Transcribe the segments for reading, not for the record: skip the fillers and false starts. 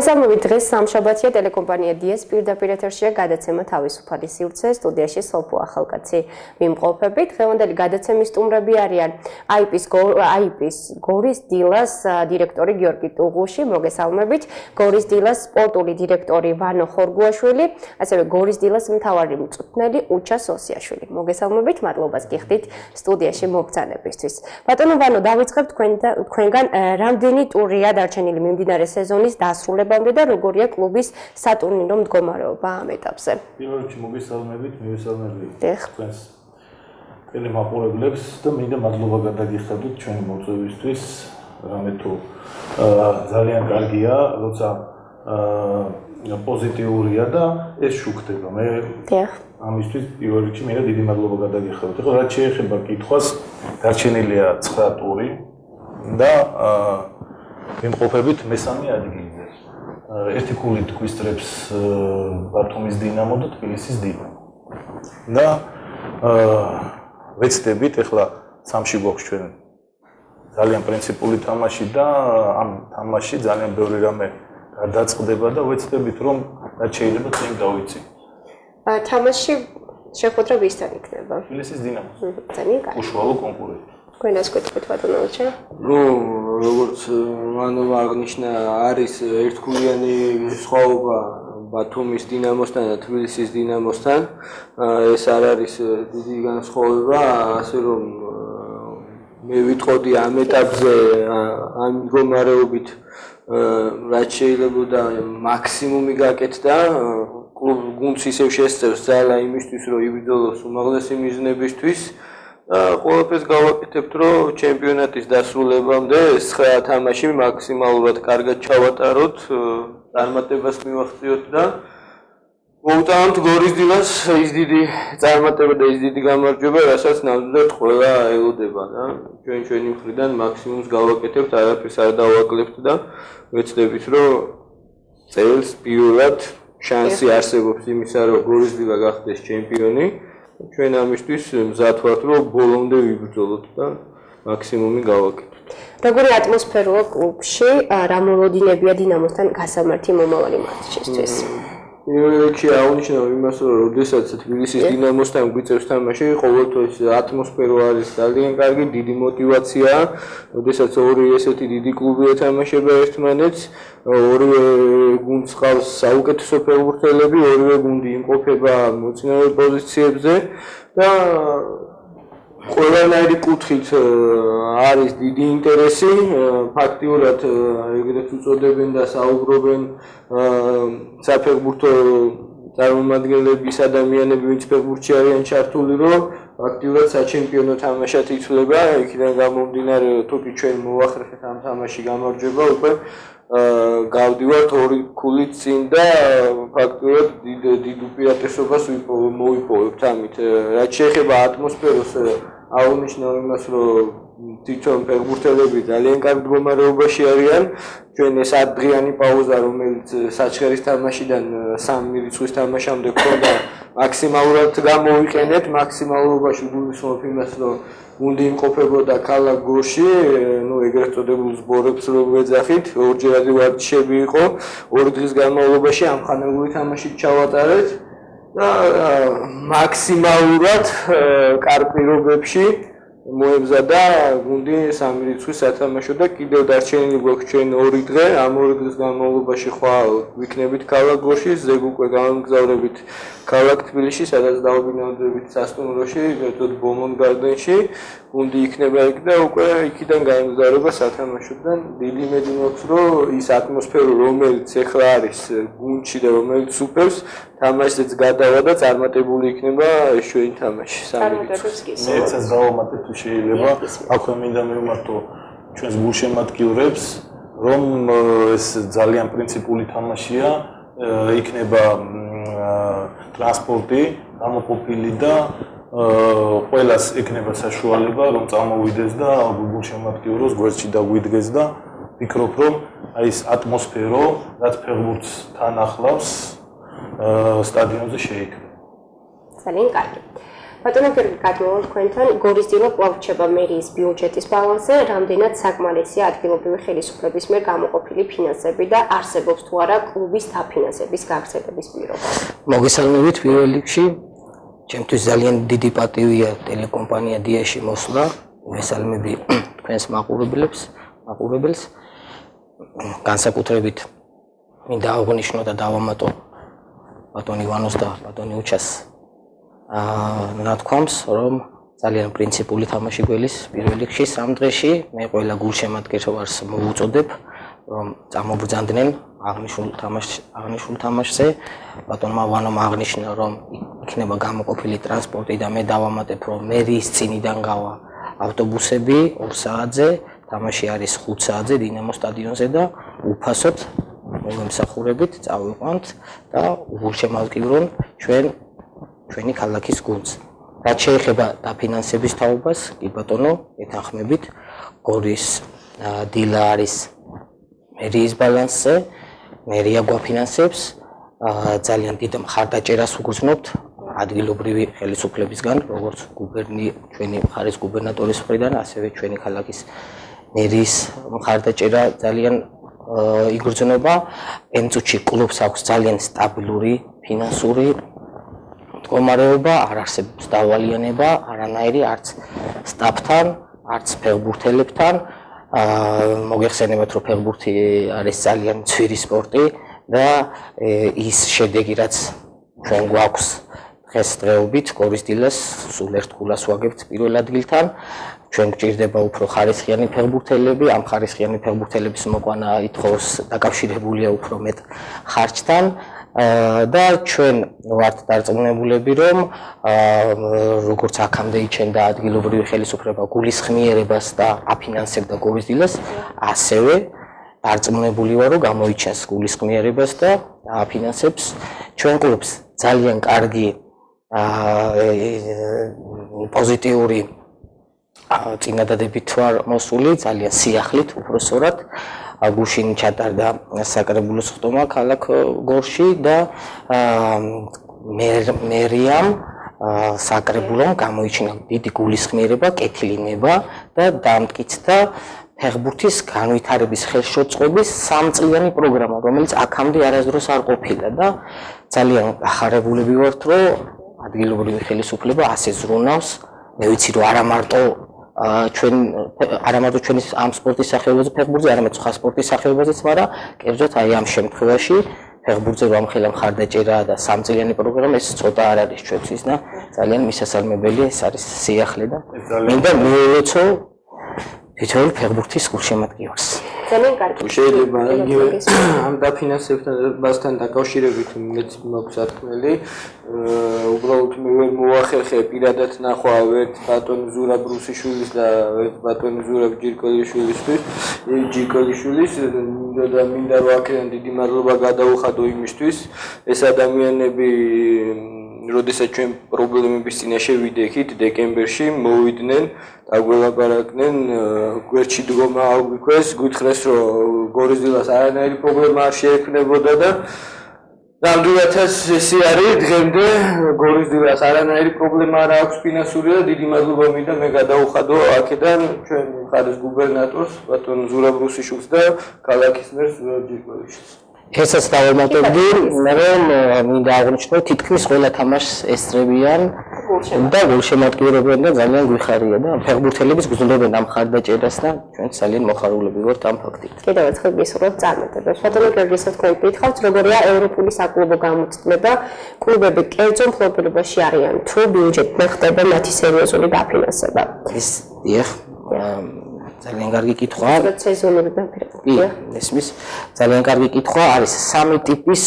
მოგესალმებით, დღეს სამშაბათია, ტელეკომპანია DS პირდაპირ ეთერშია გადაცემა თავისუფალი სივრცე, სტუდიაში სოლფო ახალკაცი ვიმყოფებით. დღევანდელი გადაცემის სტუმრები არიან IP-ს გორის დილას დირექტორი გიორგი ტუღუში, მოგესალმებით, გორის დილას სპორტული დირექტორი ვანო ხორგუაშვილი, ასევე გორის დილას მთავარი მწვრთნელი უჩა სოსიაშვილი. მოგესალმებით, მადლობას გიხდით სტუდიაში მოგზაურობისთვის. ბატონო ვანო, დავიწყებთ თქვენგან რამდენი ტურია დარჩენილი მიმდინარე სეზონის დასრულებამდე და როგორია კლუბის სატურნირო მდგომარეობა ამ ეტაპზე? პირველ რიგში მოგესალმებით, თქვენს ტელემაყურებლებს და მინდა მადლობა გადაგიხადოთ ჩვენი მოწვევისთვის. რამე თუ ძალიან კარგია, როცა პოზიტიურია და ეს შუქდება. მე ამისთვის პირველ რიგში მინდა დიდი მადლობა გადაგიხადოთ. ეხლა რაც შეეხება კითხვას, დარჩენილია 9 ტური და ვიმყოფებით მესამე ადგილზე. ერთი ქულით გვისწრებს ბათუმის დინამო და თბილისის დინამო. და ვეცდებით, ეხლა სამში გვაქვს ჩვენ ძალიან პრინციპული თამაში და ამ თამაში ძალიან ბევრი რამე გადაწყდება და ვეცდებით, რომ რაც შეიძლება წინ დავიცი. თამაში შეხვედრა ვისთან იქნება? თბილისის დინამოს. ძალიან კარგი. უშუალო კონკურენტი. თქვენ ასე გეტყვით ბატონო ოჩა? როგორც მანოვა აღნიშნა, არის ერთგულიანი სხვაობა ბათუმის დინამოსთან და თბილისის დინამოსთან. ეს არ არის დიდი განსხვავება, ასე რომ მე ვიტყოდი ამ ეტაპზე ამ მდგომარეობით რაც შეიძლება მაქსიმუმი გაკეთდა. გუნდს ისევ შესწევს ძალა იმისთვის, რომ იბრძოლოს უმაღლესი მიზნებისთვის. ყველაფერს გავაკეთებთ, რომ ჩემპიონატის დასრულებამდე 9 თამაში მაქსიმალურად კარგად ჩავატაროთ, წარმატებას მივაღწიოთ და მოვუტანოთ გორის დილას ის დიდი წარმატება და ის დიდი გამარჯვება, რასაც ნამდვილად ყველა ელოდება და ჩვენი მხრიდან მაქსიმუმს გავაკეთებთ, არაფერს არ დავაკლებთ და ვეცდებით, რომ წელს პირველად შანსი არსებობს იმისა, რომ გორის დილა გახდეს ჩემპიონი. ჩვენ ამისთვის მზად ვართ, რომ ბოლომდე ვიბრძოლოთ და მაქსიმუმი გავაკეთოთ. როგორი ატმოსფეროა კლუბში, რა მოლოდინებია დინამოსთან გასამართი მომავალი მატჩისთვის? პირველ რიგში აღნიშნავ იმას, რომ როდესაც თბილისის დინამოსთან გვიწევს თამაში, ყოველთვის ატმოსფერო არის ძალიან კარგი, დიდი მოტივაციაა. როდესაც ორი ესეთი დიდი კლუბი ეთამაშება ერთმანეთს, ორივე გუნდს ყავს საუკეთესო ფეხბურთელები, ორივე გუნდი იმყოფება მოცინავე პოზიციებზე და ყველანაირი კუთხით არის დიდი ინტერესი. ფაქტიურად ეგრეთ უწოდებენ და საუბრობენ საფეხბურთო წარმომადგენლების ადამიანები, ვინც ფეხბურთში არიან ჩართული, რომ ფაქტიურად საჩემპიონო თამაშად ითვლება. იქიდან გამომდინარე, თუკი ჩვენ მოვახერხეთ ამ თამაში გამარჯვება, უკვე გავდივართ 2 ქულით წინ და ფაქტიურად დიდ უპირატესობას მოვიპოვებთ ამით. რაც შეეხება ატმოსფეროს, აღნიშნავ იმას, რომ თვითონ ფეხბურთელები ძალიან კარგ მდგომარეობაში არიან. ჩვენ ეს 10 დღიანი პაუზა, რომელიც საჩხერის თამაშიდან 3 რიცხვის თამაშამდე გქონდა, მაქსიმალურად გამოვიყენეთ. მაქსიმალობაში გულისხმობ იმას, რომ გუნდი იმყოფებოდა ქალაქ გორში, ეგრეთ წოდებულ სბორებს რომ ვეძახით, ორჯერადი ვარჯიშები იყო, 2 დღის განმავლობაში ამხანაგური თამაში ჩავატარეთ და მაქსიმალურად კარგ პირობებში მოემზადა გუნდი 3 რიცხვის სათამაშო და კიდევ დარჩენილი გვაქვს ჩვენ 2 დღე. ამ 2 დღის განმავლობაში ხვალ ვიქნებით ქალაქ გორში, ზეგ უკვე გამგზავრებით ქალაქ თბილისში, სადაც დავბინავდებით სასტუმროში, ერთად ბომონ გარდენში. გუნდი იქნება იქ და უკვე იქიდან გამგზავრება სათამაშოდან. დიდი იმედი მაქვს, რომ ის ატმოსფერო, რომელიც ეხლა არის გუნდში და რომელიც სუპერს, თამაშზეც გადავა და წარმატებული იქნება ჩვენი თამაში. მე ეცას დავამატებ თუ შეიძლება, აქვე მინდა მივმართო ჩვენს გულშემატკივრებს, რომ ეს ძალიან პრინციპული თამაშია, იქნება ტრანსპორტი გამოყოფილი და ყველას ექნება საშუალება, რომ წამოვიდეს და გულშემატკივროს გვერდში დაგვიდგეს და ვფიქრობ, რომ ეს ატმოსფერო, რაც ფეხბურთს თან ახლავს, სტადიონზე შეიქმნა. ძალიან კარგი. ბატონო გიორგი, გადმოვიდეთ თქვენთან. გორის დილა კვლავ რჩება მერიის ბიუჯეტის ბალანსზე, რამდენად საკმარისია ადგილობრივი ხელისუფლების მიერ გამოყოფილი ფინანსები და არსებობს თუ არა კლუბის დაფინანსების გაგრძელების პირობა. მოგესალმებით პირველ რიგში. ჩემთვის ძალიან დიდი პატივია ტელეკომპანია დიაში მოსვლა. მესალმები თქვენს მაყურებელს. განსაკუთრებით მინდა აღვნიშნო და დავამატო ბატონ ივანოს და ბატონ უჩას ნათქვამს, რომ ძალიან პრინციპული თამაში გველის პირველ რიგში სამ დღეში მე ყველა გულშემატკივრს მოვუწოდებ, რომ წამობრძანდნენ აღნიშნულ თამაშზე. ბატონმა ვანომ აღნიშნა, რომ იქნება გამოყოფილი ტრანსპორტი და მე დავამატებ, რომ მერიის წინიდან გავა ავტობუსები 2 საათზე, თამაში არის 5 საათზე დინამო სტადიონზე და უფასოდ მომსახურებით წავიყვანთ და გულშემატკივრონ ჩვენი ქალაქის გუნდს. რაც შეეხება დაფინანსების თაობას, კი ბატონო, ეთანხმებით, გორის დილა არის მერიის ბალანსზე, მერია გვაფინანსებს, ძალიან დიდ მხარდაჭერას ვგრძნობთ ადგილობრივი ხელისუფლებისგან, როგორც ჩვენი მხარის გუბერნატორის მხრიდან, ასევე ჩვენი ქალაქის მერიის მხარდაჭერა ძალიან იგრძნობა. იმ წუთში კლუბს აქვს ძალიან სტაბილური ფინანსური მდგომარეობა, არ არსებობს დავალიანება არანაირი არც სტაფთან, არც ფეხბურთელებთან. მოგეხსენებათ, რომ ფეხბურთი არის ძალიან ძვირი სპორტი და ის შედეგი, რაც ჩვენ გვაქვს დღესდღეობით გორის დილას სულ ერთ გულას ვაგებთ პირველ ადგილთან. ჩვენ გვჭირდება უფრო ხარისხიანი ფეხბურთელები, ამ ხარისხიანი ფეხბურთელების მოყვანა ითხოვს დაკავშირებულია უფრო მეტ ხარჯთან და ჩვენ ვართ დარწმუნებულები, რომ როგორც აქამდე იჩენდა ადგილობრივი ხელისუფლება გულისხმიერებას და აფინანსებდა გორის დილას, ასევე დარწმუნებული ვარ, რომ გამოიჩენს გულისხმიერებას და აფინანსებს ჩვენ კლუბს. ძალიან კარგი პოზიტიური წინადადებით ვარ მოსული, ძალიან სიახლით, უბრალოდ გუშინ ჩატარდა საკრებულოს ხტომა ქალაქ გორში და მერიამ საკრებულომ გამოიჩინა დიდი გულისხმიერება, კეთილინება და დამტკიცდა ფეხბურთის განვითარების ხელშეწყობის 3-წლიანი პროგრამა, რომელიც აქამდე არასდროს არ ყოფილა და ძალიან ახარებულები ვართ, რომ ადგილობრივი ხელისუფლება ასე ზრუნავს. მე ვიცი, რომ არა მარტო ჩვენი ამ სპორტის სახეობაზე ფეხბურთზე, არამედ სხვა სპორტის სახეობაზეც, მაგრამ კერძოდ აი ამ შემთხვევაში ფეხბურთზე რომ ამხელა მხარდაჭერა და 3-წლიანი პროგრამა ეს ცოტა არ არის ჩვენთვის და ძალიან მისასალმებელი ეს არის სიახლე და მინდა მივეცო თითოეულ ფეხბურთის გულშემატკივრს. ძალიან კარგი. შეიძლება ამ დაფინანსებასთან დაკავშირებით მეც მაქვს ათქმელი. უბრალოდ მე ვერ მოახერხე პირადად ნახვა ერთ ბატონ ზურაბ რუსიშვილის და ერთ ბატონ ზურაბ ჯირკოლიშვილის და მინდა რომ აქედან დიდი მადლობა გადაუხადო იმისთვის, ეს ადამიანები როდესაც ჩვენ პრობლემების წინაშე ვიდექით დეკემბერში მოვიდნენ დაგველაპარაკდნენ გვერდში დგომა აგვიქვეს გითხრეს რომ გორის დილას არანაირი პრობლემა არ შეექმნებოდა და ნამდვილად ესე არის დღემდე გორის დილას არანაირი პრობლემა არ აქვს ფინანსური და დიდი მადლობა მინდა მე გადაუხადო აქედან ჩვენ მხარის გუბერნატორს ბატონ ზურაბ რუსიშვილს და ქალაქის მერს ზურაბ ჯირკოლიშვილს. ესაც დავამატებდი, რომ მინდა აღვნიშნო, თითქმის ყველა თამაშს ესწრებიან და გულშემატკივრებიან და ძალიან გვიხარია და ფეხბურთელების გრძნობენ ამ მხარდაჭერას და ჩვენ ძალიან მოხარულები ვართ ამ ფაქტით. კიდევ ერთხელ გისურვებთ წარმატებას. ბატონო გიორგის თქვენ გითხავთ, როგორია ევროპული საკლუბო გამოცდილება, კლუბები კერძო მფლობელობაში არიან, თუ ბიუჯეტიდან ხდება მათი სერიოზული დაფინანსება? ეს დიახ, ძალიან კარგი კითხვაა. სეზონური დაფინანსება. ესმის ძალიან კარგი კითხვა, არის 3 ტიპის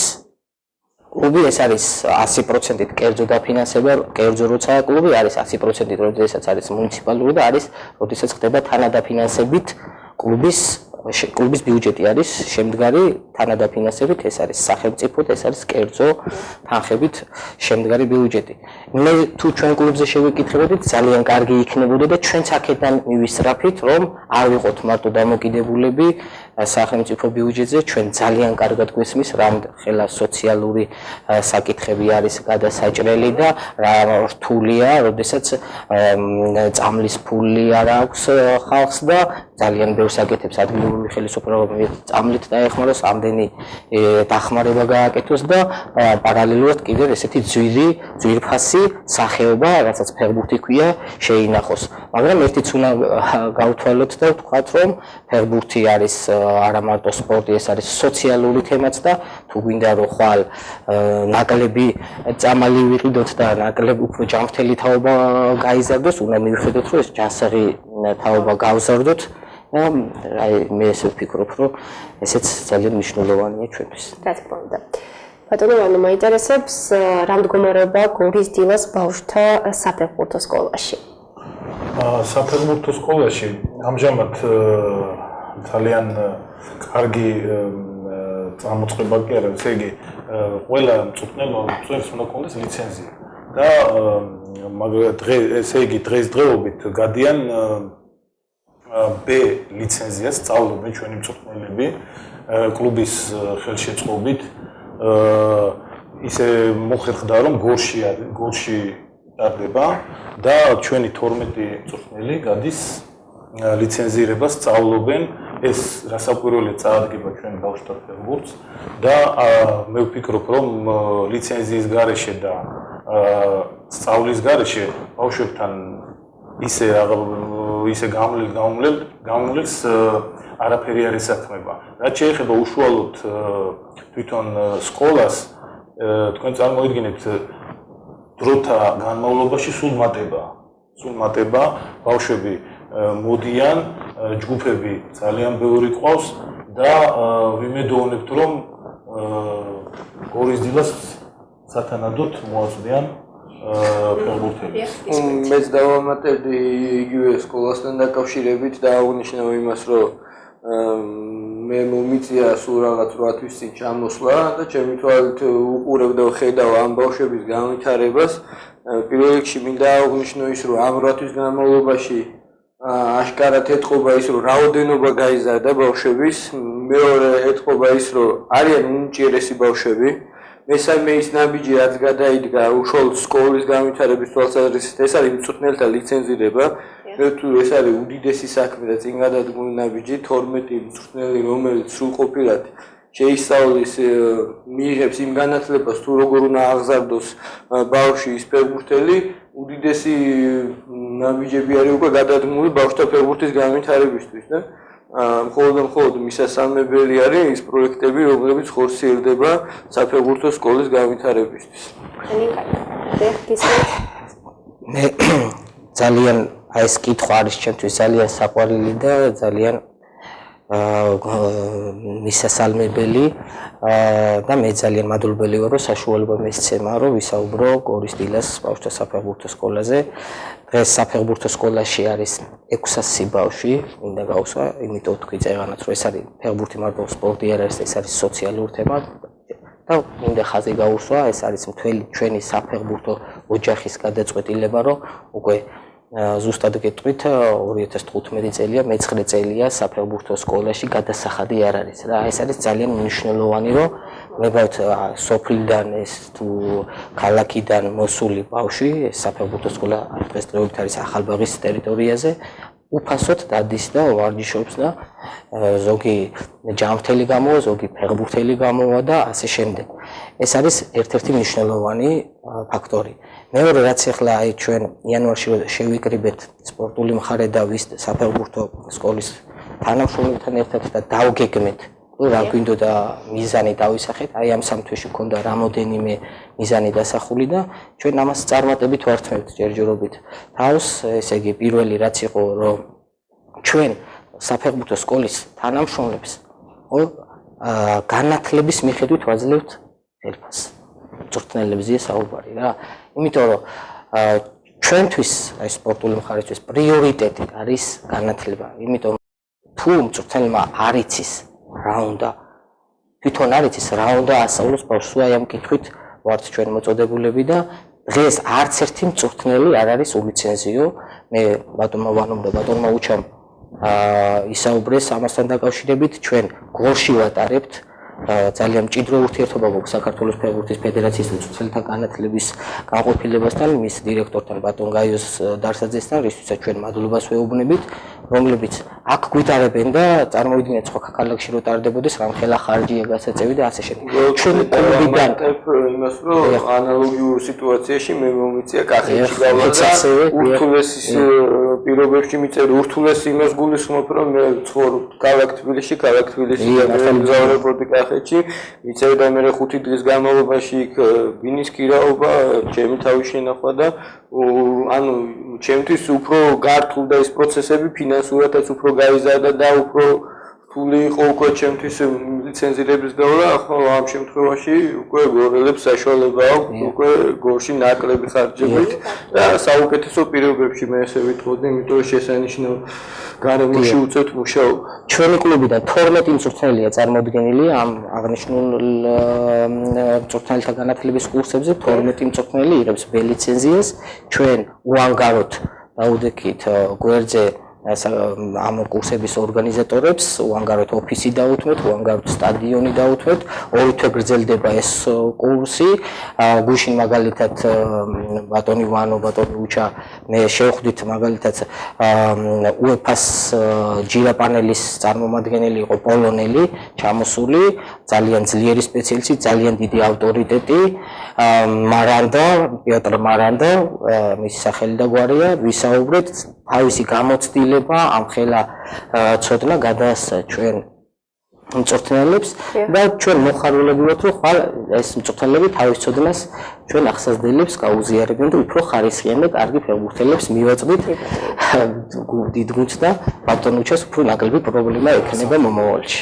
კლუბი, ეს არის 100%-ით კერძო დაფინანსება, კერძო როცა კლუბი არის 100%-ით, როდესაც არის მუნიციპალური და არის, როდესაც ხდება თანადაფინანსებით კლუბის ბიუჯეტი არის შემდგარი თანადაფინანსებით, ეს არის სახელმწიფო და ეს არის კერძო თანხებით შემდგარი ბიუჯეტი. მე თუ ჩვენ კლუბზე შევეკითხებოდით, ძალიან კარგი იქნებოდა და ჩვენც აქედან მივისწრაფით, რომ არ ვიყოთ მარტო დამოკიდებულები სახელმწიფო ბიუჯეტზე ჩვენ ძალიან კარგად გვესმის რა ხელა სოციალური საკითხები არის გადასაჭრელი და რა რთულია, როდესაც წამლის ფული არ აქვს ხალხს და ძალიან ბევრ საკითხებს ადგილობრივი ხელისუფლება წამლით დაეხმაროს, ამდენი დახმარება გააკეთოს და პარალელურად კიდევ ესეთი ძვირფასი სახეობა, რასაც ფეხბურთი ქვია, შეინახოს. მაგრამ ერთიც უნდა გავთვალოთ და ვთქვათ, რომ ფეხბურთი არის არა მარტო სპორტი, ეს არის სოციალური თემაც და თუ გვინდა რომ ხვალ ნაკლები წამალი ვიყიდოთ და ნაკლები უფრო ჯანმრთელი თაობა გაიზარდოს, უნდა მივხვდეთ, რომ ეს ჯანსაღი თაობა გავზარდოთ. აი მე ესე ვფიქრობ, რომ ესეც ძალიან მნიშვნელოვანია ჩვენთვის. რა თქმა უნდა. ბატონო, მაინტერესებს რა მდგომარეობა გორის დილას ბავშვთა საფეხბურთო სკოლაში. საფეხბურთო სკოლაში ამჟამად ძალიან კარგი წამოწყება კი არა, ესე იგი ყველა მწვრთნელმა უნდა ქონდეს ლიცენზია და მაგრამ ესე იგი დღესდღეობით გადიან B ლიცენზიას სწავლობენ ჩვენი მწვრთნელები კლუბის ხელშეწყობით. ისე მოხერხდა რომ გორში ტარდება და ჩვენი 12 მწვრთნელი გადის ლიცენზირებას სწავლობენ. ეს რასაკვირველია წაადგება ჩვენ ბავშვთა ფეხბურთს და მე ვფიქრობ რომ ლიცენზიის გარეშე და სწავლის გარეშე ბავშვებთან ისე გამულებს არაფერი არ ესაქმება. რაც შეეხება უშუალოდ თვითონ სკოლას, თქვენ წარმოიდგინეთ დროთა განმავლობაში სულ მატება, ბავშვები მოდიან, ჯგუფები ძალიან ბევრი ყავს და ვიმედოვნებთ, რომ გორის დილას სათანადოდ მოაწვდიან ფეხბურთელს. მეც დავამატებდი იგივე სკოლასთან დაკავშირებით და აღნიშნავ იმას, რომ მე მომიწია სულ რაღაც 8 თვის წინ ჩამოსვლა და ჩემი თვალით უყურებ და ვხედავ ამ ბავშვების განვითარებას. პირველ რიგში მინდა აღნიშნო ის, რომ ამ 8 თვის განმავლობაში აშკარად ეთყობა ის, რომ რაოდენობა გაიზარდა ბავშვების, მეორე ეთყობა ის, რომ არიან უმჭირესი ბავშვები. მესამე ის ნაბიჯი, რაც გადაიდგა უშუალოდ სკოლის განვითარების თვალსაზრისით, ეს არის მწვრთნელთა ლიცენზირება. ეს არის უდიდესი საქმე და წინ გადადგმული ნაბიჯი, 12 მწვრთნელი, რომელიც სრულყოფილად შეისწავლის, მიიღებს იმ განათლებას, თუ როგორ უნდა აღზარდოს ბავშვი ის ფეხბურთელი, უდიდესი ნაბიჯები არის უკვე გადადგმული ბავშვთა ფეხბურთის განვითარებისთვის და მხოლოდ მისასალმებელი არის ის პროექტები, რომლებიც ხორციელდება საფეხბურთო სკოლის განვითარებისთვის. მე ძალიან ეს კითხვა არის ჩემთვის ძალიან საყვარელი და ძალიან მისასალმებელი და მე ძალიან მადლობელი ვარ, რომ საშუალება მისცემა, რომ ვისაუბრო გორის დილას ბავშვთა საფეხბურთო სკოლაზე. დღეს საფეხბურთო სკოლაში არის 600 ბავშვი, მინდა გავუსვა, იმიტომ თქვი წეღანაც, რომ ეს არის ფეხბურთი მარტო სპორტი არ არის, ეს არის სოციალური თემა და მინდა ხაზი გავუსვა, ეს არის მთელი ჩვენი საფეხბურთო ოჯახის გადაწყვეტილება, რომ უკვე ზუსტად გეტყვით 2015 წელია, მე-9 წელია საფეხბურთო სკოლაში გადასახადი არ არის რა. ეს არის ძალიან მნიშვნელოვანი, რომ ნებავთ სოფლიდან ეს თუ ქალაქიდან მოსული ბავშვი, ეს საფეხბურთო სკოლა დღესდღეობით არის ახალბაღის ტერიტორიაზე, უფასოდ დადის და ვარჯიშობს და ზოგი ჯანმრთელი გამოვა, ზოგი ფეხბურთელი გამოვა და ასე შემდეგ. ეს არის ერთ-ერთი მნიშვნელოვანი ფაქტორი. მეორე რაც ახლა აი ჩვენ იანვარში შევიკრიბეთ სპორტული მხარე და ვის საფეხბურთო სკოლის თანამშრომლებთან ერთად და დავგეგმეთ რა გვინდოდა მიზანი დავისახეთ, აი ამ 3 თვეში მქონდა რამოდენიმე მიზანი დასახული და ჩვენ ამას წარმატებით ვართმევთ ჯერჯერობით. თავს, ესე იგი პირველი რაც იყო, რომ ჩვენ საფეხბურთო სკოლის თანამშრომლებს განათლების მიხედვით ვაძლევთ ხელფასს. მწვრთნელებზეა საუბარი რა. იმიტომ რომ ჩვენთვის აი სპორტული მხარისთვის პრიორიტეტი არის განათლება. იმიტომ თუ მწვრთნელმა არ იცის რა უნდა თვითონ არ იცის რა უნდა ასწავლოს ბავშვს, აი ამ კითხვით ვართ ჩვენ მოწოდებულები და დღეს არც ერთი მწვრთნელი არ არის ულიცენზიო. მე ბატონმა ვანომ და ბატონმა უჩამ ისაუბრეს ამასთან დაკავშირებით ჩვენ გორში ვატარებთ ძალიან მჭიდრო ურთიერთობა გვაქვს საქართველოს ფეხბურთის ფედერაციის და წვრთნელთა განათლების განყოფილებასთან, მის დირექტორთან ბატონ გაიოს დარსაძესთან, რისთვისაც ჩვენ მადლობას ვეუბნებით, რომლებიც აქ გვიტარებენ და წარმოვიდგინეთ სხვა ქალაქში რო ტარდებოდეს, რამხელა ხარჯია გასაწევი და ასე შემდეგ. ჩვენ კლუბიდან იმას რომ ანალოგიურ სიტუაციაში მე მომიწია კახეთში გავლა ურთულესის პირობებში მიწერე ურთულესი იმას გულისხმობ რომ მე ცხოვრობ ქალაქ თბილისში მგზავრობდი კახეთში მიწერე და მე 5 დღის განმავლობაში იქ ბინის კირაობა ჩემი თავის შენახვა და ანუ ჩემთვის უფრო გართულდა ეს პროცესები ფინანსურადაც უფრო გაიზარდა და უფრო რთული იყო უკვე ჩემთვის ლიცენზირების გავლა ხო ამ შემთხვევაში უკვე გორელებს საშუალება აქვს უკვე გორში ნაკლები ხარჯებით და საუკეთესო პირობებში მე ესე ვიტყოდი იმიტომ რომ შესანიშნავ გარემოში უწევთ მუშაობა ჩვენი კლუბიდან 12 მწვრთნელია წარმოდგენილი ამ აღნიშნულ მწვრთნელთა განათლების კურსებზე 12 მწვრთნელი იღებს B ლიცენზიას ჩვენ უანგაროდ დაუდექით გვერდზე ამ კურსების ორგანიზატორებს უანგაროდ ოფისი დაუთმეთ, უანგაროდ სტადიონი დაუთმეთ, ორი თვე გრძელდება ეს კურსი. გუშინ მაგალითად ბატონი ვანო, ბატონი უჩა მე შევხვდით მაგალითად UEFA-ს ჯირა პანელის წარმომადგენელი იყო პოლონელი, ჩამოსული, ძალიან ძლიერი სპეციალისტი, ძალიან დიდი ავტორიტეტი, მარანდა, პიოტრ მარანდა, მისი სახელი და გვარია, ვისაუბრეთ თავისი გამოცდილება ამ ხელა ცოდნა გადაასცა ჩვენ მწვრთნელებს და ჩვენ მოხარულები ვართ რომ ხვალ ეს მწვრთნელები თავის ცოდნას ჩვენ ახსასდელებს გაუზიარებენ და უფრო ხარისხიან და კარგი ფეხბურთელებს მივაწვით დიდ გუნდს და ბატონუჩას უფრო ნაკლები პრობლემა ექნება მომავალში.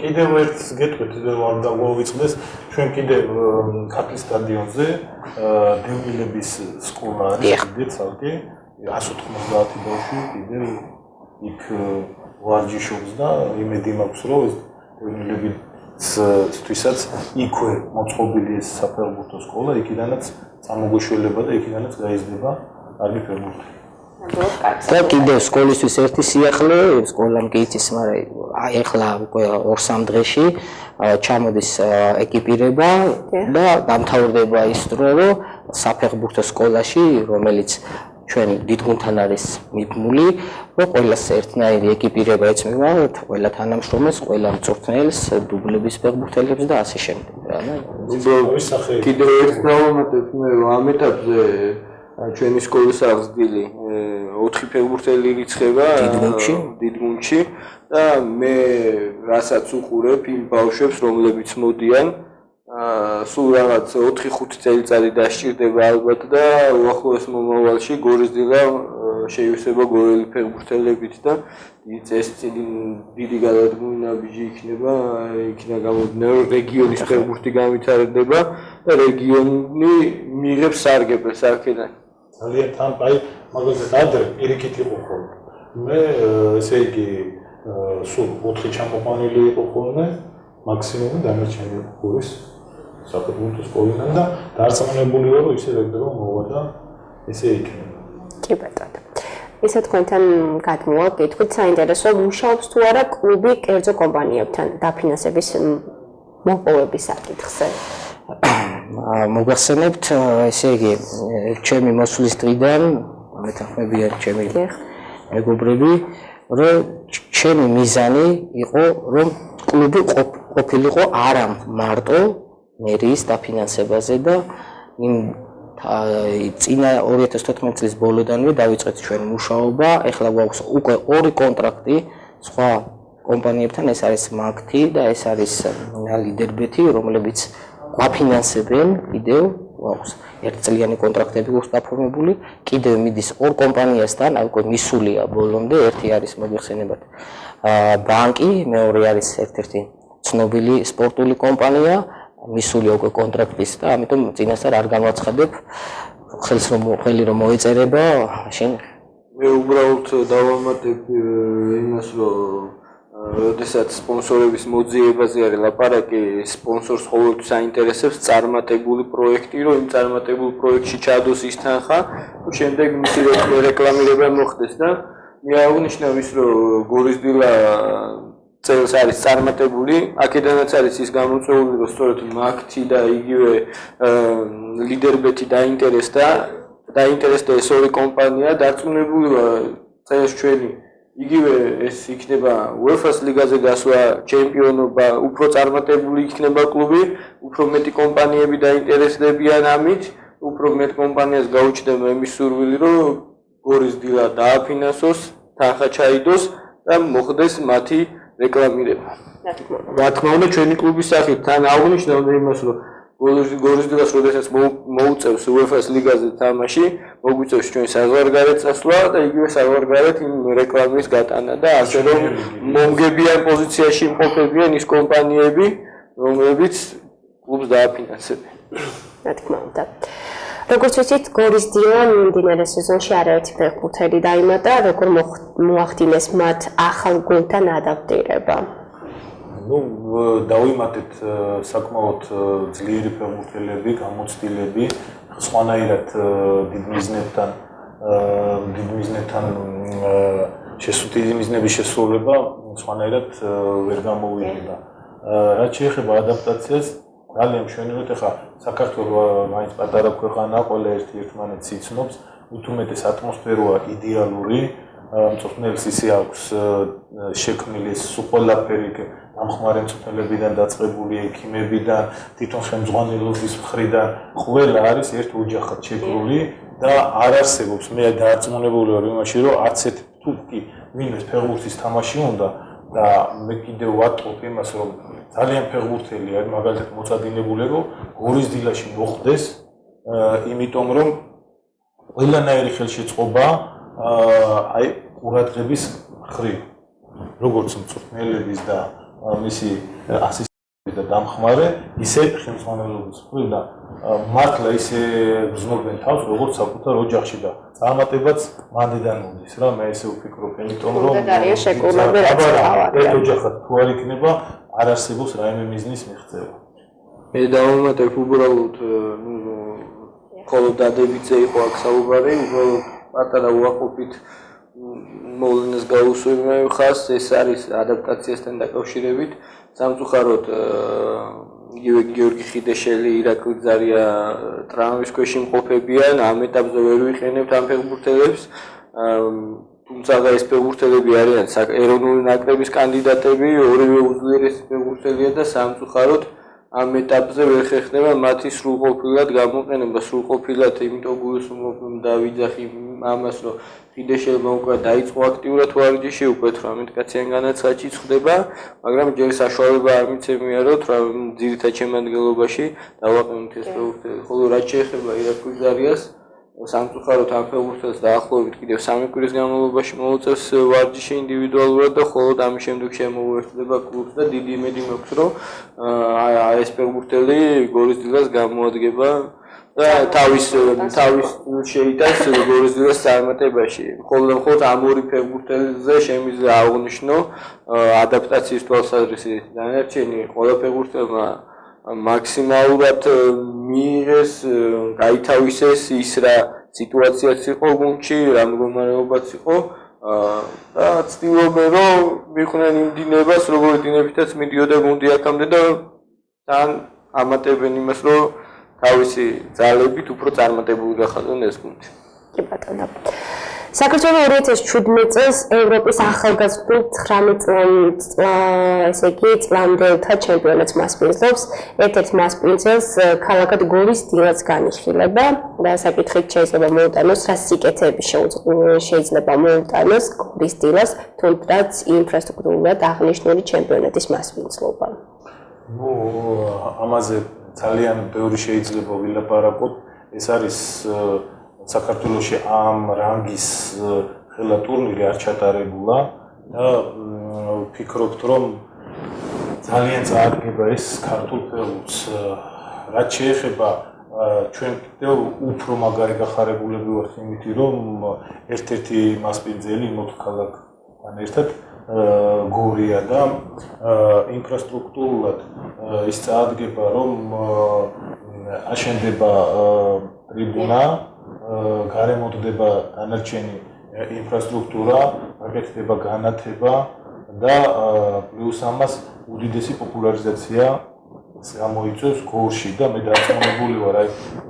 კიდევ ერთს გეტყვით რომ დავიწყდეს ჩვენ კიდევ ქართლის სტადიონზე დევნილების სკოლა არის კიდევ ცალკე 190 ბავშვი კიდევ იქ ვარჯიშობს და იმედი მაქვს რომ ეს დევნილებისთვისაც იქვე მოწყობილი ეს საფეხბურთო სკოლა იქიდანაც წამოგვეშველება და იქიდანაც გაიზრდება კარგი ფეხბურთი. და კიდევ სკოლისთვის ერთი სიახლე, სკოლამ კი იცის, მაგრამ ეხლა უკვე 2-3 დღეში ჩამოდის ეკიპირება და დამთავრდება ის დრო, რომ საფეხბურთო სკოლაში, რომელიც ჩვენ დიდ გუნდთან არის მიბმული, რომ ყველას ერთნაირი ეკიპირება ეწმება, ყველა თანამშრომელს, ყველა მწვრთნელს, დუბლების ფეხბურთელებს და ასე შემდეგ. კიდევ ერთ დავამატებ მე ამ ეტაპზე ჩვენი სკოლის აღზრდილი 4 ფეხბურთელი რიცხება დიდ გუნდში და მე რასაც უყურებ იმ ბავშვებს რომლებიც მოდიან სულ რაღაც 4-5 წელიწადი დასჭირდება ალბათ და უახლოეს მომავალში გორიზდილა შეივსება გორელი ფეხბურთელებით და დიდი გადადგმული ნაბიჯი იქნება იქნა გამომდინარე რომ რეგიონის ფეხბურთი განვითარდება და რეგიონი მიიღებს სარგებელს აქედან ძალიან თან აი მაგალითად ადრე პირიქით იყო ხოლმე მე ესე იგი სულ 4 ჩამოყვანილი იყო ხოლმე მაქსიმუმი დანარჩენი გურის საფეხბურთო სკოლიდან და დარწმუნებული ვარ რომ ისე რეგდრო მოვა და ესე იქნება. კი ბატონო. ისე თქვენთან გადმოვა კითხვით საინტერესო მუშაობს თუ არა კლუბი კერძო კომპანიებთან დაფინანსების მოპოვების საკითხზე. მოგახსენებთ ესე იგი ჩემი მოსვლის დღიდან მეთანხმებიან ჩემი მეგობრები რომ ჩემი მიზანი იყო რომ კლუბი ყოფილიყო არა მარტო მერიის დაფინანსებაზე და იმ წინა 2014 წლის ბოლოდანვე დავიწყეთ ჩვენ მუშაობა. ეხლა გვაქვს უკვე 2 კონტრაქტი სხვა კომპანიებთან, ეს არის მაგთი და ეს არის ლიდერბეთი, რომლებიც გვაფინანსებენ კიდევ გვაქვს ერთწლიანი კონტრაქტები გვაქვს გაფორმებული, კიდევ მიდის 2 კომპანიასთან, აი უკვე მისულია ბოლომდე, ერთი არის მოგეხსენებათ ბანკი, მეორე არის ერთ-ერთი ცნობილი სპორტული კომპანია. მისულია უკვე კონტრაქტის და ამიტომ წინასწარ არ განვაცხადებ ხელი რომ მოეწერება შენ მე უბრალოდ დავამატებ იმას რომ როდესაც სპონსორების მოძიებაზე არის ლაპარაკი სპონსორს ყოველთვის აინტერესებს წარმატებული პროექტი რომ იმ წარმატებულ პროექტში ჩადოს ის თანხა შემდეგ მისი რეკლამირება მოხდეს და მე აღნიშნავ ის რომ გორის დილა წელს არის წარმატებული, აქედანაც არის ის გამოწვეული, რომ სწორედ მაგთი და იგივე ლიდერბეთი დაინტერესდა ეს ორი კომპანია, დარწმუნებულია წელს ჩვენი იგივე ეს იქნება UEFA-ს ლიგაზე გასვლა, ჩემპიონობა, უფრო წარმატებული იქნება კლუბი, უფრო მეტი კომპანიები დაინტერესდებიან ამით, უფრო მეტ კომპანიას გაუჩნდება იმის სურვილი, რომ გორის დილა დააფინანსოს, თანხა ჩაიდოს და მოხდეს მათი რეკლამირება. რა თქმა უნდა, ჩვენი კლუბის სახით თან აღნიშნავ იმას, რომ გორის დილას როდესაც მოუწევს UEFA-ს ლიგაზე თამაში, მოგვიწევს ჩვენ საზღვარგარეთ წასვლა და იგივე საზღვარგარეთ იმ რეკლამის გატანა და ასე რომ მომგებიან პოზიციაში იმყოფებიან ის კომპანიები, რომლებიც კლუბს დააფინანსებენ. რა თქმა უნდა. როგორც ვიცით, გორის დილა მიმდინარე სეზონში არაერთი ფეხბურთელი დაიმატა, როგორ მოახდინეს მათ ახალ გუნდთან ადაპტირება. დავიმატეთ საკმაოდ ძლიერი ფეხბურთელები, გამოცდილები, სხვანაირად დიდ მიზნების შესრულება სხვანაირად ვერ გამოვიდება. რაც შეეხება ადაპტაციას, ძალიან მშვენივრად ახლა საქართველოს მაინც პატარა ქვეყანა, ყველა ერთმანეთს იცნობს, უთუმეტეს ატმოსფეროა იდეალური, მწვრთნელს ისე აქვს შექმნილი ყველაფერი დამხმარე მწვრთნელებიდან დაწყებული ექიმებიდან, თვითონ ხელმძღვანელობის მხრიდან, ყველა არის ერთ ოჯახად შეკრული და არ არსებობს მე დარწმუნებული ვარ იმაში, რომ არც ერთ თუკი ვინმეს ფეხბურთის თამაში უნდა და მე კიდევ ვატყობ იმას, რომ ძალიან ფეხბურთელი არის, მაგალითად მოწადინებული, რომ გორის დილაში მოხდეს, იმიტომ რომ ყველანაირი ხელშეწყობა აი ყურადღების მხრივ, როგორც მწვრთნელების და მისი ასისტენტების და დამხმარე, ისე ხელმძღვანელობის მხრივ და მართლა ისე გრძნობენ თავს, როგორც საკუთარ ოჯახში და წარმატებაც მანდიდან მოდის რა, მე ესე ვფიქრობ, იმიტომ რომ ერთ ოჯახად თუ არ იქნება, არ არსებობს რაიმე მიზნის მიღწევა. მე დავუმატებ უბრალოდ მხოლოდ დადებითზე იყო აქ საუბარი, უბრალოდ პატარა უარყოფით მოვლენას გაუსვირნე ხას, ეს არის ადაპტაციასთან დაკავშირებით. სამწუხაროდ იგივე გიორგი ხიდეშელი, ირაკლი ძარია ტრამვის ქვეშ იმყოფებიან, ამ ეტაპზე ვერ ვიყენებთ ამ ფეხბურთელებს. თუმცა ეს ფეხბურთელები არიან ეროვნული ნაკრების კანდიდატები, ორივე უძლიერესი ფეხბურთელია და სამწუხაროდ ამ ეტაპზე ვერ ხერხდება მათი სრულყოფილად გამოყენება, სრულყოფილად, იმიტომ გულისხმობ დავიძახი ამას, რომ ხიდეშელმა უკვე დაიწყო აქტიურად ვარჯიში, უკვე 18 კაციან განაცხადში ხდება, მაგრამ ჯერ საშუალება არ მიცემია, რომ ძირითად შემადგენლობაში დავაყენოთ ეს ფეხბურთელი. ხოლო რაც შეეხება ირაკლი ძარიას, სამწუხაროდ ამ ფეხბურთელს დაახლოებით კიდევ 3 კვირის განმავლობაში მოუწევს ვარჯიში ინდივიდუალურად და მხოლოდ ამის შემდეგ შემოუერთდება კლუბს და დიდი იმედი მაქვს, რომ ეს ფეხბურთელი გორის დილას გამოადგება და თავის შეიტანს გორის დილას წარმატებაში. მხოლოდ ამ ორი ფეხბურთელზე შემიძლია აღვნიშნო ადაპტაციის თვალსაზრისით. დანარჩენი ყველა ფეხბურთელმა მაქსიმალურად მიიღეს, გაითავისეს ის რა სიტუაციაც იყო გუნდში, რა მდგომარეობაც იყო და ცდილობენ რომ მიყვნენ იმ დინებას, როგორ დინებითაც მიდიოდა გუნდი აქამდე და თან ამატებენ იმას, რომ თავისი ძალებით უფრო წარმატებული გახადონ ეს გუნდი. კი ბატონო. საქართველოს 2017 წელს ევროპის ახალგაზრდულ 19 წლამდელთა ჩემპიონატს მასპინძლობს. ერთ-ერთ მასპინძელს ქალაქად გორის დილაც განიხილება და საკითხით შეიძლება მოუტანოს, რა სიკეთეები შეიძლება მოუტანოს გორის დილას, თუნდაც ინფრასტრუქტურულად აღნიშნული ჩემპიონატის მასპინძლობა. ამაზე ძალიან ბევრი შეიძლება ვილაპარაკოთ. ეს არის საქართველოში ამ რანგის ხელა ტურნირი არ ჩატარებულა და ვფიქრობთ, რომ ძალიან წაადგება ეს ქართულ ფეხბურთს. რაც შეეხება ჩვენ კიდევ უფრო მაგარი გახარებულები ვართ იმით, რომ ერთ-ერთი მასპინძელი მოთხალაქთან ერთად გორია და ინფრასტრუქტურულად ის წაადგება, რომ აშენდება ტრიბუნა, გარემოდდება დანარჩენი ინფრასტრუქტურა, გაკეთდება განათება და პლუს ამას უდიდესი პოპულარიზაცია გამოიწვევს გორში და მე დარწმუნებული ვარ, აი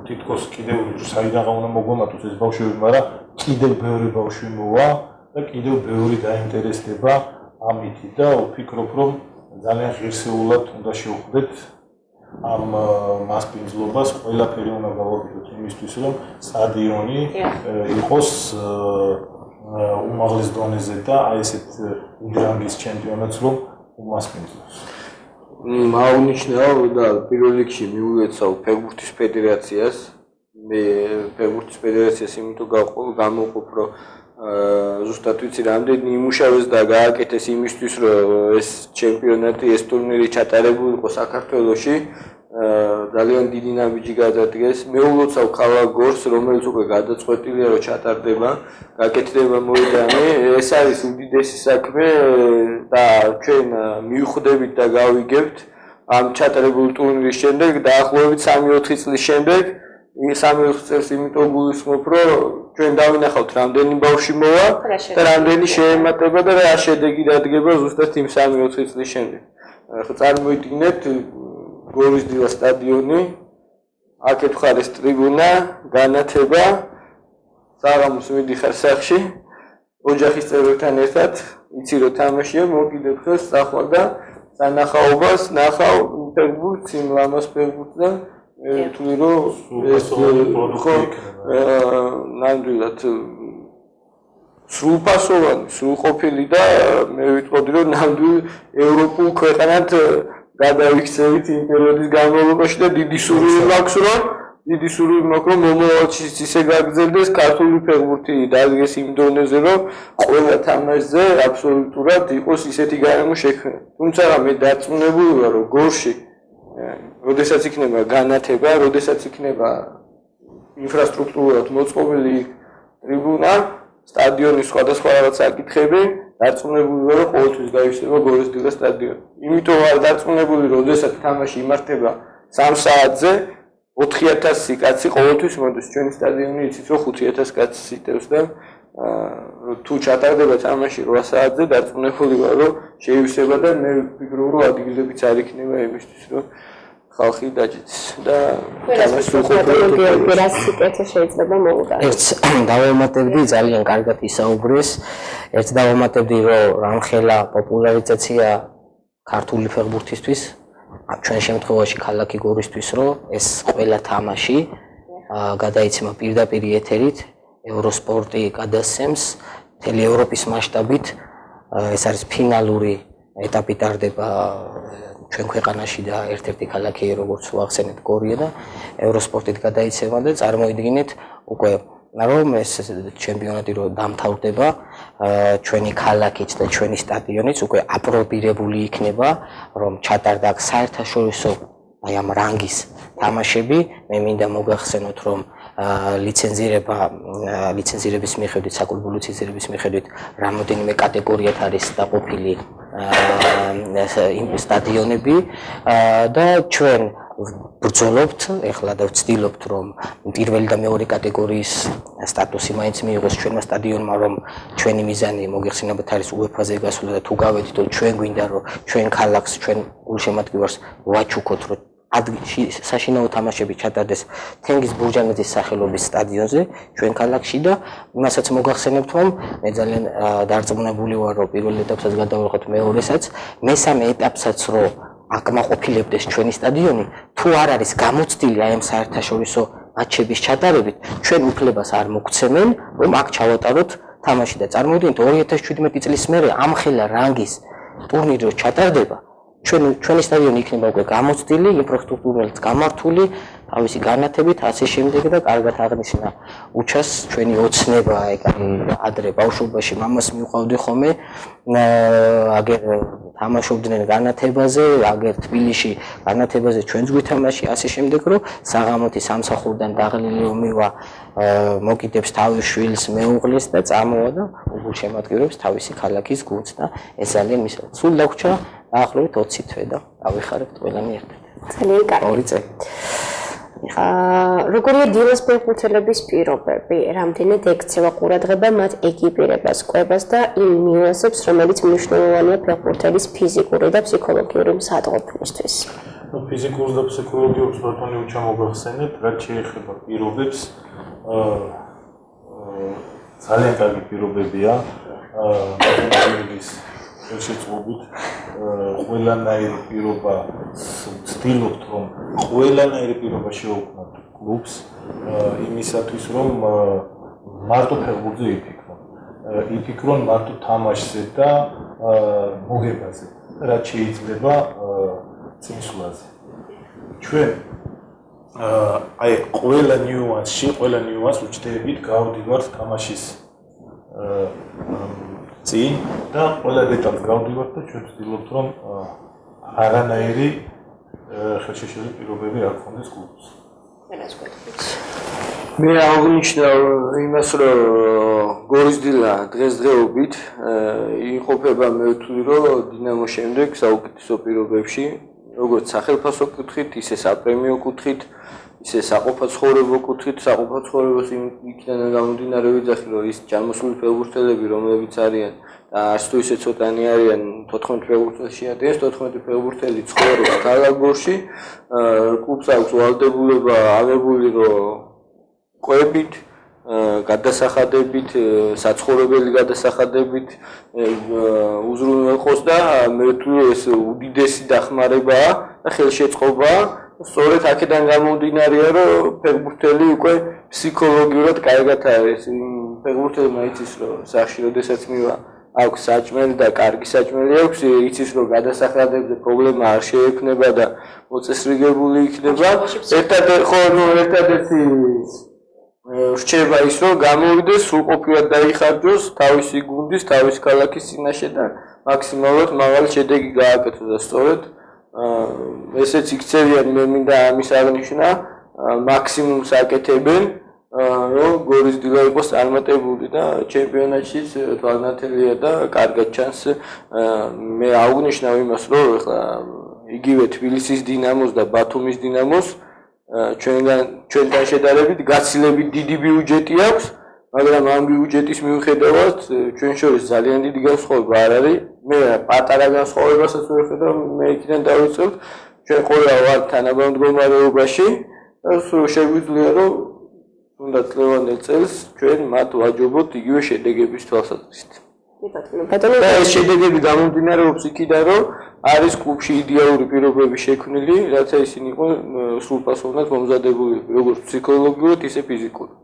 თითქოს კიდევ საიდან უნდა მოგვემართოს ეს ბავშვები, მაგრამ კიდევ ბევრი ბავშვი მოვა და კიდევ ბევრი დაინტერესდება ამით და ვფიქრობ, რომ ძალიან ღირსეულად უნდა შევხვდეთ ამ მასპინძლობას, ყველაფერი უნდა გავაკეთოთ იმისთვის, რომ სტადიონი იყოს უმაღლეს დონეზე და აი ესეთ რანგის ჩემპიონატს რომ უმასპინძლოს. Აღნიშნავ და პირველ რიგში მიუეცავ ფეხბურთის ფედერაციას. მე ფეხბურთის ფედერაციას იმიტომ გამოვყოფ, რომ ზუსტად ვიცი რამდენი იმუშავეს და გააკეთეს იმისთვის, რომ ეს ჩემპიონატი, ეს ტურნირი ჩატარებულიყო საქართველოში. ძალიან დიდი ნაბიჯი გადადგეს. მე ულოცავ ქალაქ გორს, რომელიც უკვე გადაწყვეტილია, რომ ჩატარდება, გაკეთდება მოედანი. ეს არის უდიდესი საქმე და ჩვენ მივხვდებით და გავიგებთ ამ ჩატარებული ტურნირის შემდეგ დაახლოებით 3-4 წლის შემდეგ. 3-4 წელს იმიტომ გულისხმობ, რომ ჩვენ დავინახავთ რამდენი ბავშვი მოვა და რამდენი შეემატება და რა შედეგი დადგება ზუსტად იმ 3-4 წლის შემდეგ. ახლა წარმოიდგინეთ გორის დილა სტადიონი, აქეთ ხარ ეს ტრიბუნა, განათება, საღამოს მიდიხარ სახლში, ოჯახის წევრებთან ერთად, იცი რომ თამაშია, მოკიდებ ხელს სახლა და სანახაობას ნახავ ფეხბურთს, იმ ლამაზ ფეხბურთს და ვთვლი რომ ეს ხო ნამდვილად სრულფასოვანი, სრულყოფილი და მე ვიტყოდი რომ ნამდვილ ევროპულ ქვეყანად გადავიქცევით იმ პერიოდის განმავლობაში და დიდი სურვილი მაქვს რომ მომავალში ისე გაგრძელდეს ქართული ფეხბურთი დადგეს იმ დონეზე რომ ყველა თამაშზე აბსოლუტურად იყოს ისეთი გარემო შექმნილი. თუმცა მე დარწმუნებული ვარ რომ გორში როდესაც იქნება განათება, როდესაც იქნება ინფრასტრუქტურულად მოწყობილი ტრიბუნა, სტადიონის სხვადასხვა რაღაც საკითხები, დარწმუნებული ვარ, რომ ყოველთვის გაიხსნება გორის დილა სტადიონი. იმიტომ ვარ დარწმუნებული, რომ როდესაც თამაში იმართება 3 საათზე, 4000 კაცი ყოველთვის მოდის. ჩვენი სტადიონი იცით, რომ 5000 კაცს იტევს და თუ ჩატარდება თამაში 8 საათზე, დარწმუნებული ვარ, რომ შეივსება და მე ვფიქრობ, რომ ადგილებიც არ იქნება იმისთვის, რომ ხალხი დაჯეცს და თამაში უყურებელია. რა სიკეთე შეიძლება მოუგანო. ერთ დავამატებდი, ძალიან კარგად ისაუბრეს. ერთ დავამატებდი, რომ რამხელა პოპულარიზაცია ქართული ფეხბურთისთვის, ჩვენ შემთხვევაში ქალაქი გორისთვის, რომ ეს ყველა თამაში გადაიცემა პირდაპირ ეთერით, ევროსპორტი გადასცემს მთელი ევროპის მასშტაბით. ეს არის ფინალური ეტაპი ტარდება ჩვენ ქვეყანაში და ერთ-ერთი ქალაქია, როგორც ვახსენეთ, გორია და ევროსპორტით გადაიცემა და წარმოიდგინეთ უკვე რომ ეს ჩემპიონატი რო დამთავრდება, ჩვენი ქალაქიც და ჩვენი სტადიონიც უკვე აპრობირებული იქნება, რომ ჩატარდა აქ საერთაშორისო აი ამ რანგის თამაშები. მე მინდა მოგახსენოთ, რომ ლიცენზირების მიხედვით, საკლუბო ლიცენზირების მიხედვით რამოდენიმე კატეგორიად არის დაყოფილი სტადიონები და ჩვენ ბრძოლობთ ეხლა და ვცდილობთ, რომ პირველი და მეორე კატეგორიის სტატუსი მაინც მიიღოს ჩვენმა სტადიონმა, რომ ჩვენი მიზანი მოგეხსენებათ არის UEFA-ზე გასვლა და თუ გავედით, რომ ჩვენ გვინდა, რომ ჩვენ ქალაქს, ჩვენ გულშემატკივარს ვაჩუქოთ, რომ საშინაო თამაშები ჩატარდეს თენგიზ ბურჯანიძის სახელობის სტადიონზე ჩვენ ქალაქში და იმასაც მოგახსენებთ, რომ მე ძალიან დარწმუნებული ვარ, რომ პირველ ეტაპსაც გადავიღოთ, მეორესაც, მესამე ეტაპსაც რომ აკმაყოფილებდეს ჩვენი სტადიონი, თუ არ არის გამოცდილი აი ამ საერთაშორისო მატჩების ჩატარებით, ჩვენ უფლებას არ მოგცემენ, რომ აქ ჩავატაროთ თამაში და წარმოიდგინეთ 2017 წლის მერე ამხელა რანგის ტურნირი რო ჩატარდება, ჩვენი სტადიონი იქნება უკვე გამოცდილი, ინფრასტრუქტურალიც გამართული, თავისი განათებით, ასე შემდეგ და კარგად აღნიშნა უჩას ჩვენი ოცნება, ადრე ბავშვობაში მამას მივყავდი ხოლმე, აგერ თამაშობდნენ განათებაზე, აგერ თბილისში განათებაზე ჩვენც გვითამაში, ასე შემდეგ, რომ საღამოთი სამსახურიდან დაღლილი ომივა მოკიდებს თავის შვილს, მეუღლეს და წამოვა და გულშემატკივრებს თავისი ქალაქის გუნდს და ეს ძალიან მისლა. სულ დაგვრჩა დაახლოებით 20 თვე და ავიხარებთ ყველანი ერთად. ძალიან კარგი. 2 წელი. როგორია დილას ფეხბურთელების პირობები, რამდენად ექცევა ყურადღება მათ ეკიპირებას, კვებას და იმ ნიუანსებს, რომელიც მნიშვნელოვანია ფეხბურთელის ფიზიკური და ფსიქოლოგიური მსაჯულისთვის. ფიზიკურს და ფსიქოლოგიურს ბატონი უჩამოგახსენეთ, რაც შეეხება პირობებს, ძალიან კარგი პირობებია, ბატონის ხელშეწყობით, ყველანაირი პირობა ვცდილობთ, რომ ყველანაირი პირობა შეუქმნათ კლუბს იმისათვის, რომ მარტო ფეხბურთზე იფიქრონ მარტო თამაშზე და მოგებაზე, რაც შეიძლება წინსვლაზე. ჩვენ აი ყველა ნიუანს უჩნდებით გავდივართ თამაშის წინ და ყველა დეტალს გავდივართ და ჩვენ ვცდილობთ, რომ არანაირი ხელშეშლილი პირობები არ გქონდეს კლუბს. მე აღნიშნავ იმას, რომ გორისდილა დღესდღეობით იმყოფება მე ვთვლი, რომ დინამოს შემდეგ საუკეთესო პირობებში, როგორც სახელფასო კუთხით, ისე საპრემიო კუთხით, ისე საყოფაცხოვრებო კუთხით, საყოფაცხოვრებას იქიდან გამომდინარე ვიძახი, რომ ის ჯამოსული ფეხბურთელები, რომლებიც არიან და არც თუ ისე ცოტანი არიან 14 ფეხბურთელში ადრეს 14 ფეხბურთელი ცხოვრობს ქალაქ გორში, კლუბს აქვს ვალდებულება აღებული, რომ კვებით, გადასახადებით, საცხოვრებელი გადასახადებით უზრუნველყოს და მე ვთვლი ეს უდიდესი დახმარებაა და ხელშეწყობაა. სწორედ აქედან გამომდინარეა, რომ ფეხბურთელი უკვე ფსიქოლოგიურად კარგად არის. ფეხბურთელმა იცის, რომ სახში როდესაც მივა აქვს საჭმელი და კარგი საჭმელი აქვს, იცის, რომ გადასახადებზე პრობლემა არ შეექმნება და მოწესრიგებული იქნება. ერთადერთი რჩება ის, რომ გამოვიდეს, სრულყოფილად დაიხარჯოს თავისი გუნდის, თავისი ქალაქის წინაშე და მაქსიმალურად მაღალი შედეგი გააკეთოს და სწორედ ესეც იქცევიან, მე მინდა ამის აღნიშვნა, მაქსიმუმს აკეთებენ, რომ გორისდილა იყოს წარმატებული და ჩემპიონატშიც თვალნათელია და კარგად ჩანს. მე აღნიშნავ იმას, რომ ეხლა იგივე თბილისის დინამოს და ბათუმის დინამოს ჩვენთან შედარებით გაცილებით დიდი ბიუჯეტი აქვს, მაგრამ ამ ბიუჯეტის მიუხედავად ჩვენ შორის ძალიან დიდი განსხვავება არ არის. მე პატარა განსხვავებასაც ვხედავ, მე იქიდან დავიწყებ, ჩვენ ყველა ვართ თანაბამდგომარეობაში და შეგვიძლია, რომ თუნდაც ლევანდელ წელს ჩვენ მათ ვაჯობოთ იგივე შედეგების თვალსაზრისით. და ეს შედეგები გამომდინარეობს იქიდან, რომ არის კლუბში იდეალური პირობები შექმნილი, რათა ისინი იყვნენ სრულფასოვნად მომზადებული, როგორც ფსიქოლოგიურად, ისე ფიზიკურად.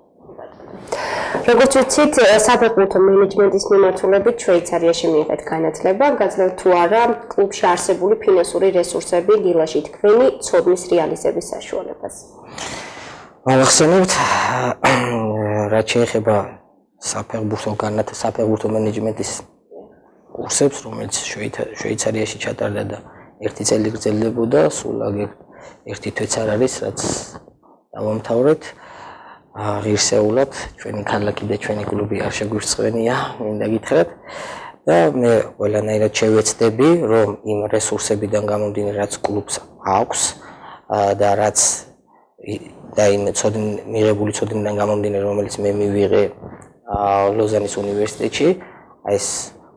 როგორც ვიცით, საფეხბურთო მენეჯმენტის მიმართულებით შვეიცარიაში მიიღეთ განათლება, გაძლევთ თუ არა კლუბში არსებული ფინანსური რესურსები დილაში თქვენი ცოდნის რეალიზების საშუალებას. მოგახსენებთ, რაც შეეხება საფეხბურთო მენეჯმენტის კურსებს, რომელიც შვეიცარიაში ჩატარდა და 1 წელი გრძელდებოდა, სულ ერთი თვეც არ არის, რაც დავამთავრეთ. ღირსეულად ჩვენი ქალაქი და ჩვენი კლუბი არ შეგვირწმენია, მინდა გითხრათ და მე ყველანაირად შევეცდები, რომ იმ რესურსებიდან გამომდინარე, რაც კლუბს აქვს და რაც და იმ მიღებული ცოდნიდან გამომდინარე, რომელიც მე მივიღე ლოზანის უნივერსიტეტში, ეს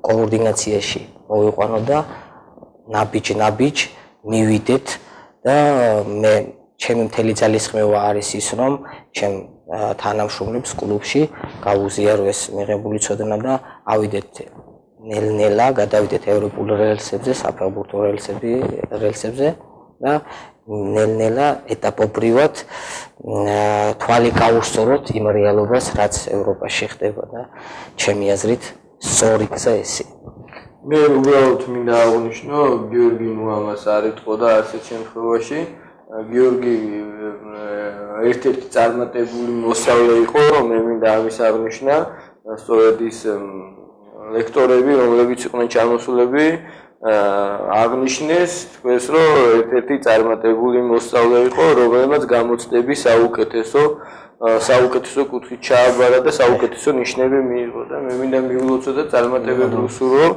კოორდინაციაში მოვიყვანო და ნაბიჯ მივიდეთ და მე ჩემი მთელი ძალისხმევა არის ის, რომ ჩემ თანამშრომლებს კლუბში გავუზიარო ეს მიღებული ცოდნა და ავიდეთ ნელ-ნელა, გადავიდეთ ევროპულ რელსებზე, საფეხბურთო რელსებზე და ნელ-ნელა ეტაპობრივად თვალი გავუსწოროთ იმ რეალობას, რაც ევროპაში ხდება და ჩემი აზრით სწორი გზა ესეა. მე უბრალოდ მინდა აღნიშნო, გიორგი მუამას არ ეთყო და ასეთ შემთხვევაში გიორგი ერთ-ერთი წარმატებული მოსწავლე იყო, მე მინდა ამის აღნიშნა, სწორედ ის ლექტორები, რომლებიც იყვნენ ჩამოსულები, აღნიშნეს თქვენს, რომ ერთ-ერთი წარმატებული მოსწავლე იყო, რომელმაც გამოცდები საუკეთესო კუთხით ჩააბარა და საუკეთესო ნიშნები მიიღო და მე მინდა მივლოცო და წარმატებები ვსურვო,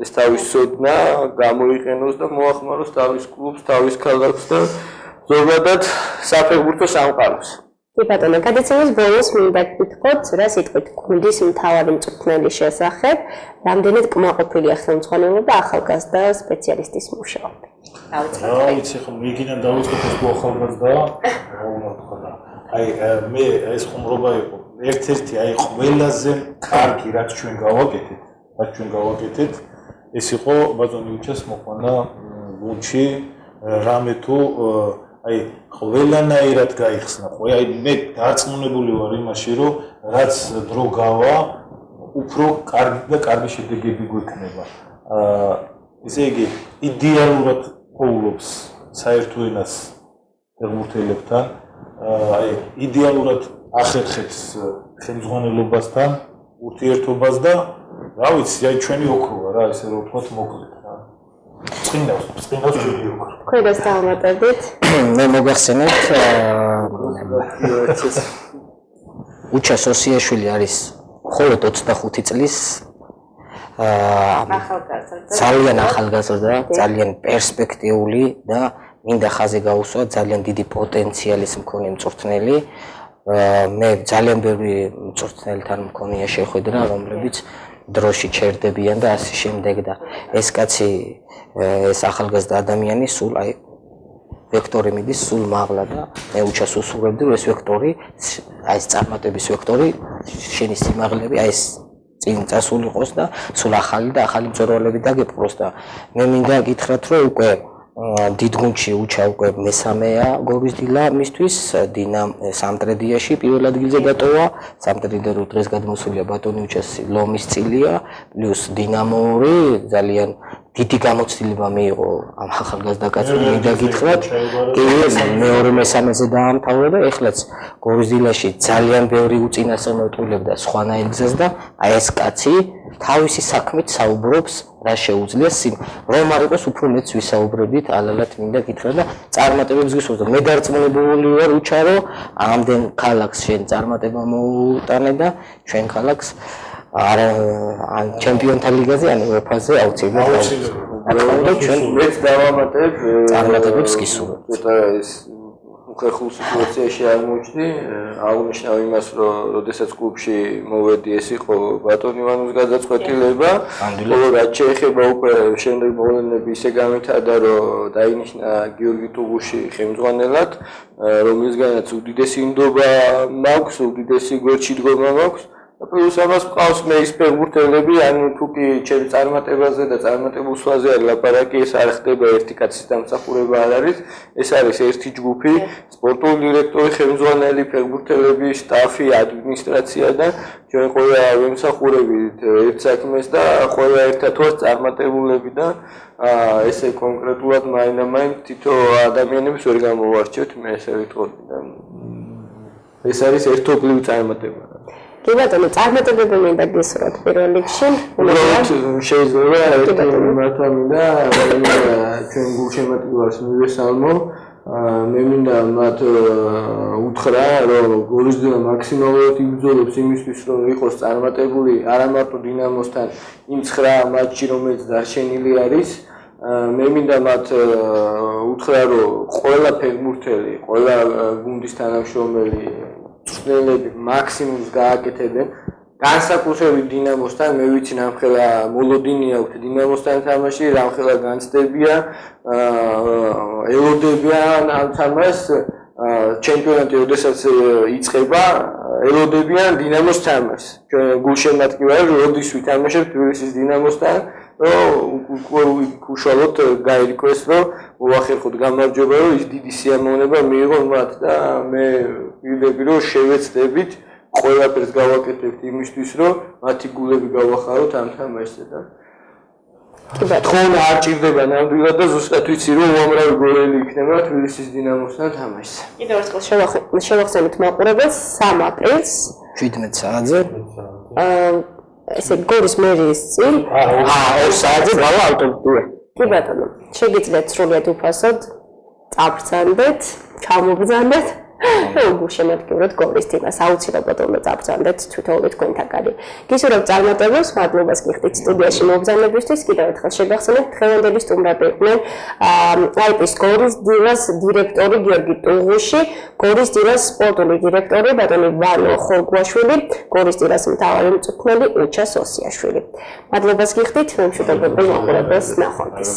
ეს თავის ცოდნა გამოიყენოს და მოახმაროს თავის კლუბს, თავის ქალაქს და ზოგადად საფეხბურთო სამყაროს. კი ბატონო, გადაცემის ბოლოს მინდა გითხრათ, რა სიტყვით გუნდის მთავარი მწვრთნელის შესახებ, რამდენად კმაყოფილია ხელმძღვანელობა და ახალგაზრდა სპეციალისტის მუშაობა. რა ვიცი, ხო მიგინან დავიწყოთ ეს თუ ახალგაზრდაა, აი მე ეს ხუმრობა იყო ერთ-ერთი აი ყველაზე კარგი რაც ჩვენ გავაკეთეთ, ეს იყო ბატონი უჩას მოყვანა გუნდში რამე თუ აი ყველანაირად გაიხსნა ხო აი მე დარწმუნებული ვარ იმაში რომ რაც დრო გავა უფრო კარგი შედეგები გვექნება ესე იგი იდეალურად პოულობს საერთო ენას ფეხბურთელებთან აი იდეალურად ახერხებს ხელმძღვანელობასთან ურთიერთობას და რა ვიცი აი ჩვენი ოქროა რა ესე რომ ვთქვათ მოკლედ რა წინავს ჩვენი ოქრო ქვედას დავამატებთ მე მოგახსენებთ უჩა სოსიაშვილი არის მხოლოდ 25 წლის ძალიან ახალგაზრდა, ძალიან პერსპექტიული და მინდა ხაზი გაუსვა ძალიან დიდი პოტენციალის მქონე მწვრთნელი. მე ძალიან ბევრი მწვრთნელთან მქონია შეხვედრა, რომლებიც დროში ჩერდებიან და ასე შემდეგ და ეს კაცი ეს ახალგაზრდა ადამიანი სულ აი ვექტორი მიდის სულ მაღლა და მე უჩას უსურვებდი რომ ეს ვექტორი აი ეს წარმატების ვექტორი შენი სიმაღლეები აი ეს წინ წასულიყოს და სულ ახალი და ახალი მწვერვალები დაგეპყროს და მე მინდა გითხრათ რომ უკვე დიდ გუნდში უჩა უკვე მესამეა გორის დილა მისთვის დინამ სამტრედიაში პირველ ადგილზე დატოვა სამტრედია რო დღეს გადმოსულია ბატონი უჩასი ლომის წილია პლუს დინამოური ძალიან დიდი გამოცდილება მიიღო ამ ახალგაზრდა კაცს მინდა გითხრათ კი მეორე მესამეზე დაამთავრა და ეხლაც გორის დილაში ძალიან ბევრი უწინასწარმეტყველებდა სხვანაირ გზას და აი ეს კაცი თავისი საქმით საუბრობს რა შეუძლია რომ არ იყოს უფრო მეც ვისაუბრებით ალალად მინდა გითხრათ და წარმატებებს გისურვებთ მე დარწმუნებული ვარ უჩა რომ ამდენ ქალაქს შენ წარმატება მოუტანე და ჩვენ ქალაქს არა ან ჩემპიონთა ლიგაზე ან UEFA-ზე აუცილებლად ჩვენ მეც დავამატებ წარმატებებს გისურვებთ ცოტა ეს უხერხულ სიტუაციაში არ მოჩდი აღნიშნავ იმას რომ როდესაც კლუბში მოვედი ეს იყო ბატონ ივანოვის გადაწყვეტილება ხოლო რაც შეეხება უკვე შემდეგ მოვლენები ისე გამეთავდა რომ დაინიშნა გიორგი ტუღუში ხელმძღვანელად რომელისგანაც უდიდესი ინდობა მაქვს უდიდესი გვერდში დგომა მაქვს პლუს ამას ყავს მე ის ფეხბურთელები ანუ თუ კი ჩემს წარმატებაზე და წარმატებულ სვაზე არ ლაპარაკი ეს არ ხდება ერთი კაცის დამსახურება არ არის ეს არის ერთი ჯგუფი სპორტული დირექტორი ხელმძღვანელი ფეხბურთელები შტაფი ადმინისტრაცია და ჩვენ ყველა ვემსახურებით ერთ საქმეს და ყველა ერთად ვართ წარმატებულები და ესე კონკრეტულად მაინდა-მაინც თითო ადამიანებს ვერ გამოვარჩევთ მე ესე ვიტყოდი და ეს არის ერთობლივი წარმატება კი ბატონო, წარმატებები მინდა გისურვოთ პირველ რიგში. შეიძლება ერთი მართლა მინდა ჩვენ გულშემატკივარს მივესალმო. მე მინდა მათ უთხრა, რომ გორის დილა მაქსიმალურად იბრძოლებს იმისთვის, რომ იყოს წარმატებული არა მარტო დინამოსთან იმ 9 მატჩში, რომელიც დარჩენილი არის. მე მინდა მათ უთხრა, რომ ყველა ფეხბურთელი, ყველა გუნდის თანამშრომელი მწვრთნელები მაქსიმუმს გააკეთებენ განსაკუთრებით დინამოსთან მე ვიცი რამხელა მოლოდინი აქვს დინამოსთან თამაში რამხელა განცდებია ელოდებიან ამ თამაშს ჩემპიონატი როდესაც იწყება ელოდებიან დინამოს თამაშს ჩვენ გულშემატკივარი როდის ვითამაშებთ თბილისის დინამოსთან რომ უშუალოდ გაირკვეს რომ მოახერხოთ გამარჯვება რომ ის დიდი სიამოვნება მიიღონ მათ და მე ვიდები რომ შევეცდებით ყველაფერს გავაკეთებთ იმისთვის რომ მათი გულები გავახაროთ ამ თამაშზე და თქონა არ ჭირდება ნამდვილად და ზუსტად ვიცი რომ უამრავი გოლები იქნება თბილისის დინამოსთან თამაშზე კიდევ ერთხელ შევახსენოთ მაყურებელს 3 აპრილს 17 საათზე ესე გორის მერიის წინ 2 საათზე გავა ავტობუსი კი ბატონო შეგიძლიათ სრულიად უფასოდ წაბრძანდეთ ჩამობრძანდეთ გულშემატკივრად გორის თემას აუცილებლად უნდა წაბრძანდეთ თვითონვე თქვენთან კარი. გისურვებთ წარმატებებს, მადლობას გიხდით სტუდიაში მობრძანებისთვის. კიდევ ერთხელ შეგახსენებთ დღევანდელი სტუმრები იყვნენ IP-ის გორის დილას დირექტორი გიორგი ტუღუში, გორის დილას სპორტული დირექტორი ბატონი ვანო ხორგვაშვილი, გორის დილას მთავარი მწვრთნელი უჩა სოსიაშვილი. მადლობას გიხდით, მემშვიდობებულ მაყურებელს ნახვამდის.